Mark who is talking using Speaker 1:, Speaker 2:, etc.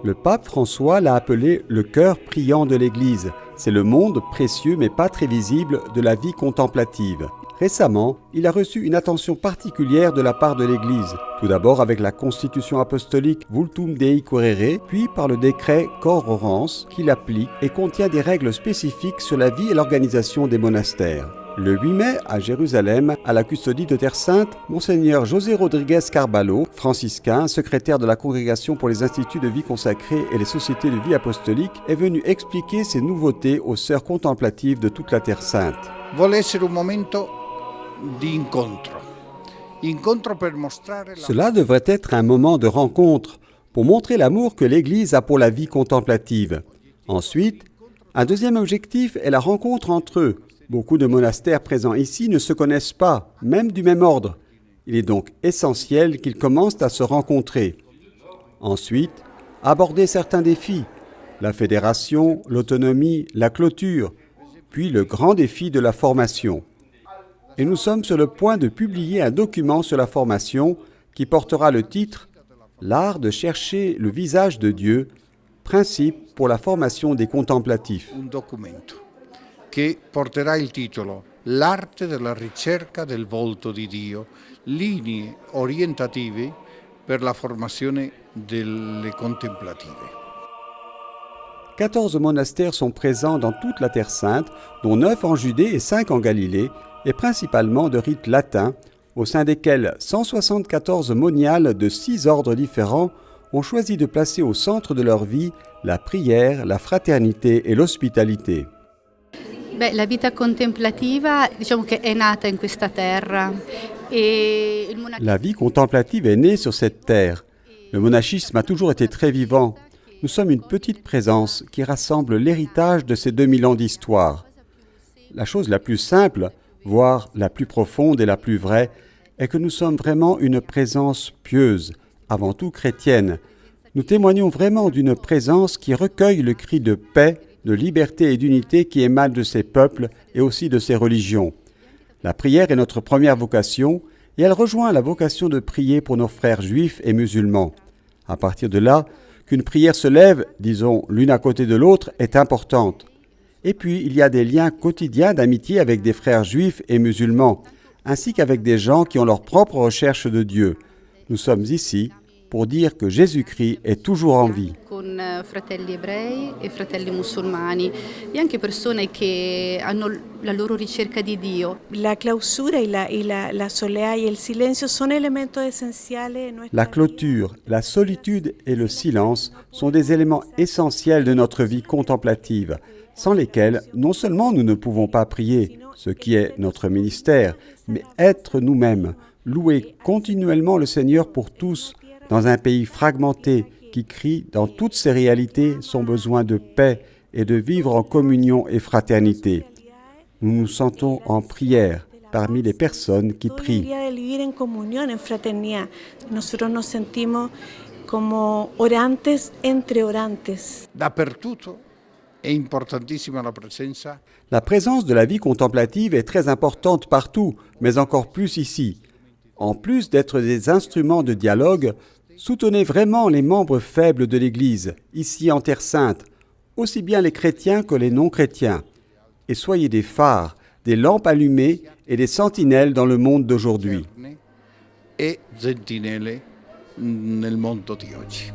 Speaker 1: Le pape François l'a appelé le cœur priant de l'Église. C'est le monde précieux mais pas très visible de la vie contemplative. Récemment, il a reçu une attention particulière de la part de l'Église. Tout d'abord avec la constitution apostolique Vultum Dei Curere, puis par le décret Cor Orans qui l'applique et contient des règles spécifiques sur la vie et l'organisation des monastères. Le 8 mai, à Jérusalem, à la custodie de Terre Sainte, Monseigneur José Rodriguez Carballo, franciscain, secrétaire de la Congrégation pour les instituts de vie consacrée et les sociétés de vie apostolique, est venu expliquer ces nouveautés aux sœurs contemplatives de toute la Terre Sainte. Cela devrait être un moment de rencontre pour montrer l'amour que l'Église a pour la vie contemplative. Ensuite, un deuxième objectif est la rencontre entre eux. Beaucoup de monastères présents ici ne se connaissent pas, même du même ordre. Il est donc essentiel qu'ils commencent à se rencontrer. Ensuite, aborder certains défis, la fédération, l'autonomie, la clôture, puis le grand défi de la formation. Et nous sommes sur le point de publier un document sur la formation qui portera le titre « L'art de chercher le visage de Dieu, principe pour la formation des contemplatifs ».
Speaker 2: Che porterà il titolo L'arte della ricerca del volto di Dio, linee orientative per la formazione delle contemplative.
Speaker 1: 14 monastères sont présents dans toute la Terre Sainte, dont 9 en Judée et 5 en Galilée, et principalement de rite latin, au sein desquels 174 moniales de 6 ordres différents ont choisi de placer au centre de leur vie la prière, la fraternité et l'hospitalité.
Speaker 3: La vita contemplativa, diciamo che è nata in questa terra.
Speaker 1: La vie contemplative est née sur cette terre. Le monachisme a toujours été très vivant. Nous sommes une petite présence qui rassemble l'héritage de ces 2000 ans d'histoire. La chose la plus simple, voire la plus profonde et la plus vraie, est que nous sommes vraiment une présence pieuse, avant tout chrétienne. Nous témoignons vraiment d'une présence qui recueille le cri de paix, de liberté et d'unité qui émane de ces peuples et aussi de ces religions. La prière est notre première vocation et elle rejoint la vocation de prier pour nos frères juifs et musulmans. À partir de là, qu'une prière se lève, disons, l'une à côté de l'autre, est importante. Et puis, il y a des liens quotidiens d'amitié avec des frères juifs et musulmans, ainsi qu'avec des gens qui ont leur propre recherche de Dieu. Nous sommes ici pour dire que Jésus-Christ est toujours en vie.
Speaker 3: Con fratelli ebrei e fratelli musulmani e anche persone che hanno la loro ricerca di Dio.
Speaker 4: La clausura la soledad y el silencio son elementos esenciales.
Speaker 1: La clôture, la solitude et le silence sont des éléments essentiels de notre vie contemplative, sans lesquels non seulement nous ne pouvons pas prier, ce qui est notre ministère, mais être nous-mêmes, louer continuellement le Seigneur pour tous, dans un pays fragmenté qui crie dans toutes ses réalités son besoin de paix et de vivre en communion et fraternité. Nous nous sentons en prière parmi les personnes qui prient.
Speaker 4: Nosotros nos sentimos como orantes entre orantes.
Speaker 2: Dappertutto è importantissima la presenza.
Speaker 1: La présence de la vie contemplative est très importante partout, mais encore plus ici. En plus d'être des instruments de dialogue, soutenez vraiment les membres faibles de l'Église, ici en Terre Sainte, aussi bien les chrétiens que les non-chrétiens. Et soyez des phares, des lampes allumées et des sentinelles dans le monde d'aujourd'hui.
Speaker 2: E sentinelle nel mondo di oggi.